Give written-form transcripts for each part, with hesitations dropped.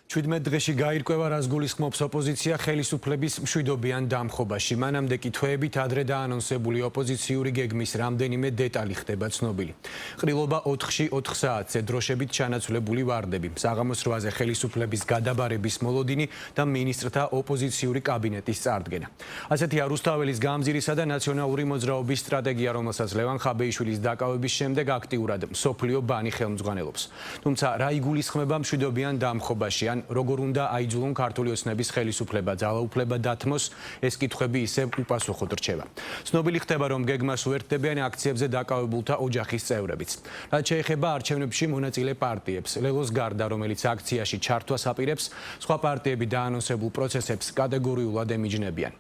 17 დღეში გაირკვევა, რაც გულისხმობს ოპოზიცია ხელისუფლების მშვიდობიან დამხობაში. მანამდე კი თვეებით ადრე დაანონსებული ოპოზიციური გეგმის რამდენიმე დეტალი ხდება ცნობილი. ყრილობა 4-ში 4 საათზე დროშებით ჩანაცვლებული ვარდები, საღამოს 8-ზე ხელისუფლების გადაბარების მოლოდინი და მინისტრთა ოპოზიციური კაბინეტის წარდგენა. ასეთია რუსთაველის გამზირისა და ნაციონალური მოძრაობის სტრატეგია, რომელსაც ლევან ხაბეიშვილის დაკავების შემდეგ აქტიურად მსოფლიო ბანი ხელმძღვანელობს. თუმცა რა იგულისხმება მშვიდობიან დამხობაში? Როგორ უნდა აიძულონ ქართული ოცნების ხელისუფლება ძალაუფლება დათმოს, ეს კითხვები ისევ უპასუხოდ რჩება. ცნობილი ხდება, რომ გეგმას უერთდებიან აქციებზე დაკავებულთა ოჯახის წევრებიც. რაც შეეხება არჩევნებში მონაწილე პარტიებს, ლელოს გარდა, რომელიც აქციაში ჩართვას აპირებს, სხვა პარტიები დაანონსებულ პროცესებს კატეგორიულად ემიჯნებიან.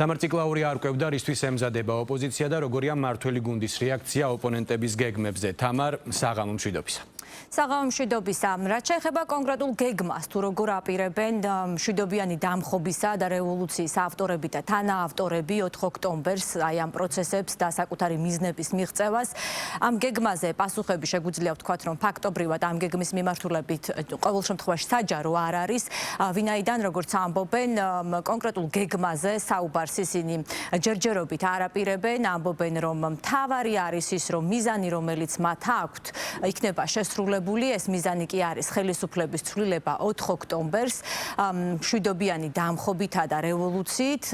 თამარ ციკლაური არკვევდა, რისთვის ემზადება ოპოზიცია და როგორია მმართველი გუნდის რეაქცია ოპონენტების გეგმებზე. თამარ, საღამო მშვიდობისა. საღამო მშვიდობისა. რაც შეეხება კონკრეტულ გეგმას, თუ როგორ აპირებენ მშვიდობიანი დამხობისა და რევოლუციის ავტორები და თანაავტორები 4 ოქტომბერს აი ამ პროცესებს და საკუთარი მიზნების მიღწევას, ამ გეგმაზე პასუხები შეგვიძლია ვთქვათ, რომ ფაქტობრივად ამ გეგმის მიმართულებით ყოველ შემთხვევაში საჯარო არ არის, ვინაიდან როგორც ამბობენ, კონკრეტულ გეგმაზე საუბარს ისინი ჯერჯერობით არ აპირებენ, ამბობენ, რომ მთავარი არის ის, რომ მიზანი, რომელიც მათ აქვთ, იქნება შესრულებული. ეს მიზანი კი არის ხელისუფლების ცვლილება 4 ოქტომბერს მშვიდობიანი დამხობითა და რევოლუციით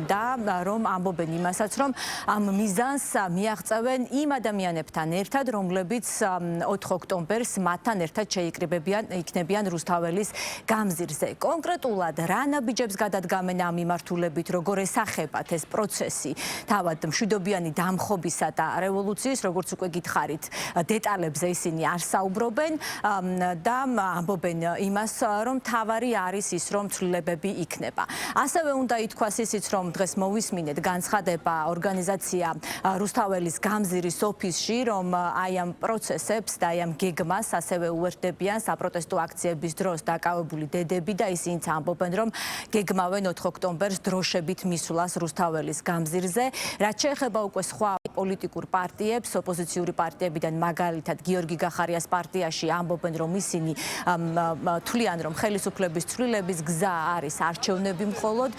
და რომ ამბობენ იმასაც, რომ ამ მიზანს მიაღწევენ იმ ადამიანებთან ერთად, რომლებიც 4 ოქტომბერს მათთან ერთად იქნებიან რუსთაველის გამზირზე. კონკრეტულად რა ნაბიჯებს გადადგამენ ამ მიმართულებით, როგორ ესახებათ ეს პროცესი თავად მშვიდობიანი დამხობისა და რევოლუციის, როგორც უკვე გითხარით, დეტალებზე ისინი არ საუბრობენ და ამბობენ იმას, რომ თავარი არის ის, რომ ცვლილებები იქნება. ასევე უნდა ითქვას ისიც, რომ დღეს მოვისმინეთ განცხადება ორგანიზაცია რუსთაველის გამზირის ოფისში, რომ აი ამ პროცესებს და აი ამ გეგმას ასევე უერთდებიან საპროტესტო აქციების დროს დაკავებული დედები და ისინიც ამბობენ, რომ გეგმავენ 4 ოქტომბერს დროშებით მისვლას რუსთაველის გამზირზე. რაც შეეხება უკვე სხვა პოლიტიკურ პარტიებს, ოპოზიციური პარტიებიდან მაგალითად გიორგი გახარიას პარტიაში ამბობენ, რომ ისინი თვლიან, რომ ხელისუფლების ცვლილების გზა არის არჩევნები მხოლოდ,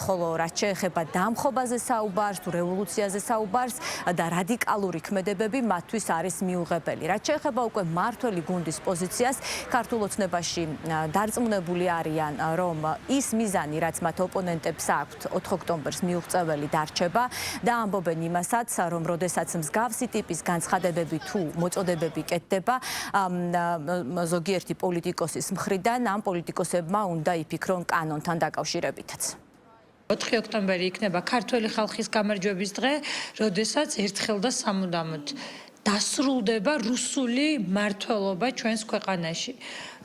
ხოლო რაც შეეხება დამხობაზე საუბარს, თუ რევოლუციაზე საუბარს და რადიკალური ქმედებები მათთვის არის მიუღებელი. რაც შეეხება უკვე მმართველი გუნდის პოზიციას, ქართულ ოცნებაში დარწმუნებული არიან, რომ ის მიზანი, რაც მათ ოპონენტებს აქვთ, 4 ოქტომბერს მიუღწეველი დარჩება და ამბობენ იმასაც, რომ როდესაც მსგავსი ტიპის განცხადებები თუ მოწოდებები კეთდება ზოგიერთი პოლიტიკოსის მხრიდან, ამ პოლიტიკოსებმა უნდა იფიქრონ კანონთან დაკავშირებითაც. 4 ოქტომბერი იქნება ქართველი ხალხის გამარჯვების დღე, როდესაც ერთხელ და სამუდამოდ დასრულდება რუსული მმართველობა ჩვენს ქვეყანაში.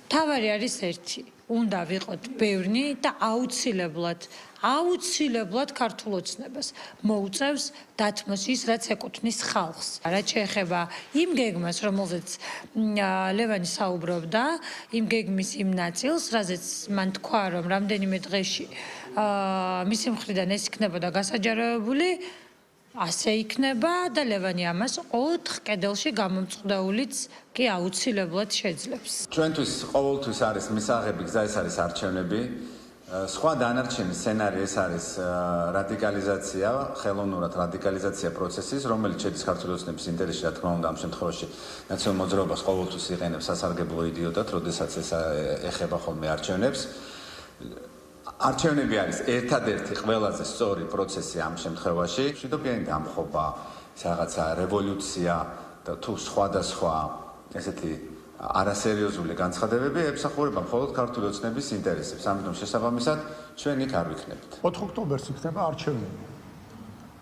თავარი არის ერთი, უნდა ვიყოთ ბევრნი და აუცილებლად ქართულ ოცნებას მოუწევს დათმოს ის, რაც ეკუთვნის ხალხს. რაც შეეხება იმ გეგმას, რომელზეც ლევანი საუბრობდა, იმ გეგმის იმ ნაწილს, რაზეც მან თქვა, რომ რამდენიმე დღეში მისი მხრიდან ეს იქნებოდა გასაჯაროებული, ასე იქნება და ლევანი ამას 4 კედელში გამომწყდაულიც კი აუცილებლად შეძლებს. ჩვენთვის ყოველთვის არის მისაღები გზა, ეს არის არჩევნები. სხვა დანარჩენი სცენარი ეს არის რადიკალიზაცია, ხელოვნურად რადიკალიზაცია პროცესის, რომელიც შედის ქართული ოცნების ინტერესში, რა თქმა უნდა, ამ შემთხვევაში ნაციონალურ მოძრაობას ყოველთვის იყენებს სასარგებლო იდიოტად, როდესაც ეს ეხება ხოლმე არჩევნებს. არჩევნები არის ერთადერთი ყველაზე სწორი პროცესი ამ შემთხვევაში. მშვიდობიანი დამხობა, რაღაცა რევოლუცია და თუ სხვადასხვა ესეთი არასერიოზული განცხადებები ემსახურება მხოლოდ ქართული ოცნების ინტერესებს. ამიტომ შესაბამისად ჩვენ იქ არ ვიქნებით. 4 ოქტომბერს იქნება არჩევნები.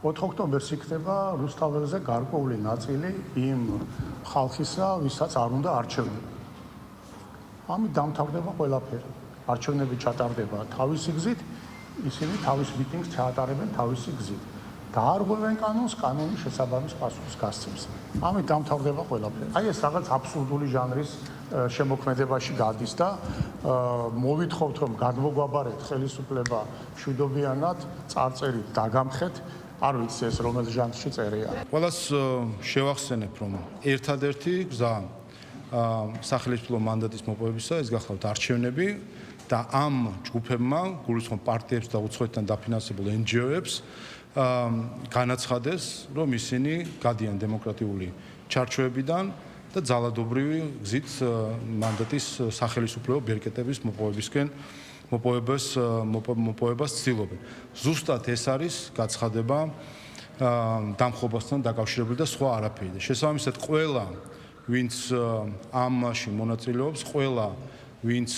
4 ოქტომბერს იქნება რუსთაველზე გარკვეული ნაწილი იმ ხალხისა, ვისაც არ უნდა არჩევნები. ამით დამთავრდება ყველაფერი. არჩევნები ჩატარდება თავისი გზით, ისინი თავის მიტინგს ჩაატარებენ თავისი გზით. დაარღვევენ კანონს, კანონი შესაბამის პასუხს გასცემს. ამით დამთავრდება ყველაფერი. აი ეს რაღაც აბსურდული ჟანრის შემოქმედებაში გადის და მოვითხოვთ, რომ გადმოგვაბარეთ ხელისუფლება მშვიდობიანად, წარწერით დაგამხეთ, არ ვიცი ეს რომელ ჟანრში წერია. ყველას შევახსენებ, რომ ერთადერთი გზა სახელმწიფო მანდატის მოპოვებისა, ეს გახლავთ არჩევნები და ამ ჯგუფებმა, გულისხმობ პარტიებს და უცხოეთთან დაფინანსებულ NGO-ებს განაცხადეს, რომ ისინი გადიან დემოკრატიული ჩარჩოებიდან და ძალადობრივი გზით მანდატის სახელმწიფო ბერკეტების მოპოვებას ცდილობენ. ზუსტად ეს არის გაცხადება დამხობასთან დაკავშირებული და სხვა არაფერი. შესაბამისად, ყველა ვინც ამაში მონაწილეობს, ყველა ვინც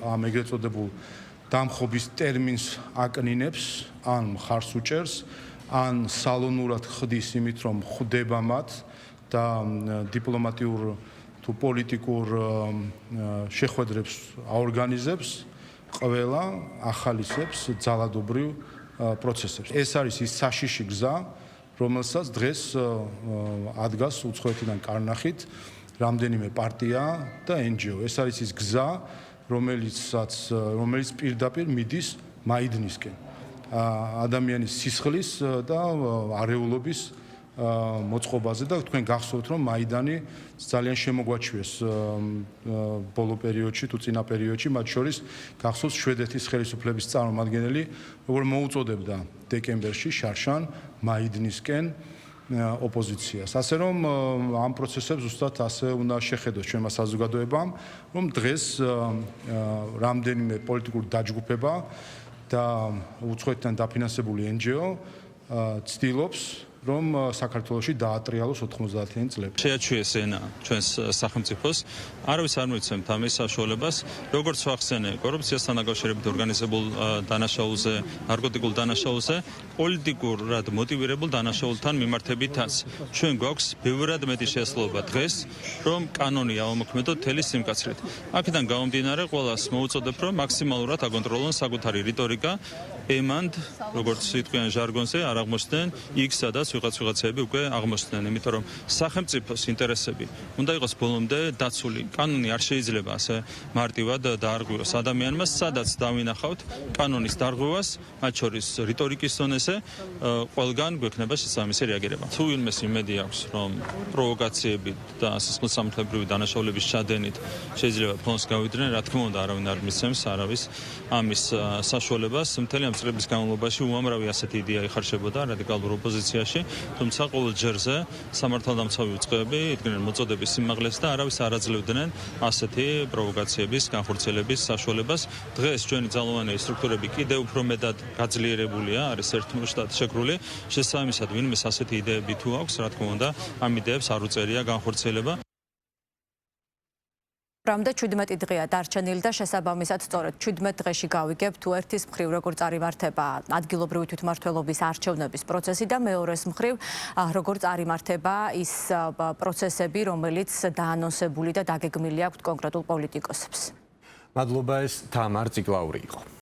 ამ ეგრეთ წოდებულ დამხობის ტერმინს აკნინებს, ან მხარს უჭერს, ან სალონურად ხდის იმით, რომ ხვდება მათ და დიპლომატიურ თუ პოლიტიკურ შეხვედრებს აორგანიზებს, ყველა ახალისებს ძალადობრივ პროცესებს. ეს არის ის საშიში გზა, რომელსაც დღეს ადგას უცხოეთიდან კარნახით რამდენიმე პარტია და NGO. ეს არის ის გზა, რომელიც პირდაპირ მიდის მაიდნისკენ. ადამიანის სისხლის და არეულობის მოწყობაზე და თქვენ გახსოვთ, რომ მაიდანი ძალიან შემოგვაჩვიეს ბოლო პერიოდში თუ წინა პერიოდში, მათ შორის გახსოვთ შვედეთის ხელისუფლების წარმომადგენელი, როგორ მოუწოდებდა დეკემბერში შარშან მაიდნისკენ ოპოზიციას. ასე რომ ამ პროცესებს ზუსტად ასე უნდა შეხედოს ჩვენმა საზოგადოებამ, რომ დღეს რამდენიმე პოლიტიკური დაჯგუფება და უცხოეთთან დაფინანსებული NGO ცდილობს რომ საქართველოში დაატრიალოს 90-იანი წლები. შეაჩვიეს ენა ჩვენს სახელმწიფოს, არავის არ მოიცემთ ამის საშუალებას, როგორც ვახსენე, კორუფციასთან დაკავშირებით ორგანიზებულ დანაშაულზე, ნარკოტიკულ დანაშაულზე, პოლიტიკურად მოტივირებულ დანაშაულთან მიმართებითაც. ჩვენ გვაქვს ბევრად მეტი შესაძლებლობა დღეს, რომ კანონი ავამოქმედოთ მთელი სიმკაცრით. აქედან გამომდინარე, ყველას მოუწოდებ, რომ მაქსიმალურად აკონტროლონ საკუთარი რიტორიკა, ემანდ, როგორც სიტყვიან ჟარგონზე, არ აღმოჩნდნენ იქ, სადაც ვიღაცები უკვე აღმოჩნდნენ, იმიტომ რომ სახელმწიფოს ინტერესები უნდა იყოს ბოლომდე დაცული. კანონი არ შეიძლება ასე მარტივად დაარღვიოს ადამიანმა, სადაც დავინახავთ კანონის დარღვევას, მათ შორის რიტორიკის დონეზე, ყველგან გვექნება შესაბამისი რეაგირება. თუ ვინმეს იმედი აქვს, რომ პროვოკაციებით და სისხლისამართლებრივი დანაშაულების ჩადენით შეიძლება ფონს გავიდნენ, რა თქმა უნდა, არავინ არ მისცემს არავის ამის საშუალებას. მთელი ამ წლების განმავლობაში უამრავი ასეთი იდეა იხარშებოდა რადიკალურ ოპოზიციაში. თუმცა ყოველ ჯერზე სამართალდამცავი უწყებები იდგნენ მოწოდების სიმაღლეს და არავის არ აძლევდნენ ასეთი პროვოკაციების განხორციელების საშუალებას. დღეს ჩვენი ძალოვანი სტრუქტურები კიდევ უფრო მეტად გაძლიერებულია, არის ერთმოშტად შეკრული. შესაბამისად, ვინმეს ასეთი იდეები თუ აქვს, რა თქმა უნდა, ამ იდეებს არ უწერია განხორციელება. რამდენ 17 დღეა დარჩენილი და შესაბამისად სწორედ 17 დღეში გავიგებთ თუ ერთის მხრივ როგორ წარიმართება ადგილობრივი თვითმმართველობის არჩევნების პროცესი და მეორეს მხრივ როგორ წარიმართება ის პროცესები, რომელიც დაანონსებული და დაგეგმილი აქვთ კონკრეტულ პოლიტიკოსებს. მადლობა, ეს თამარ ციკლაური იყო.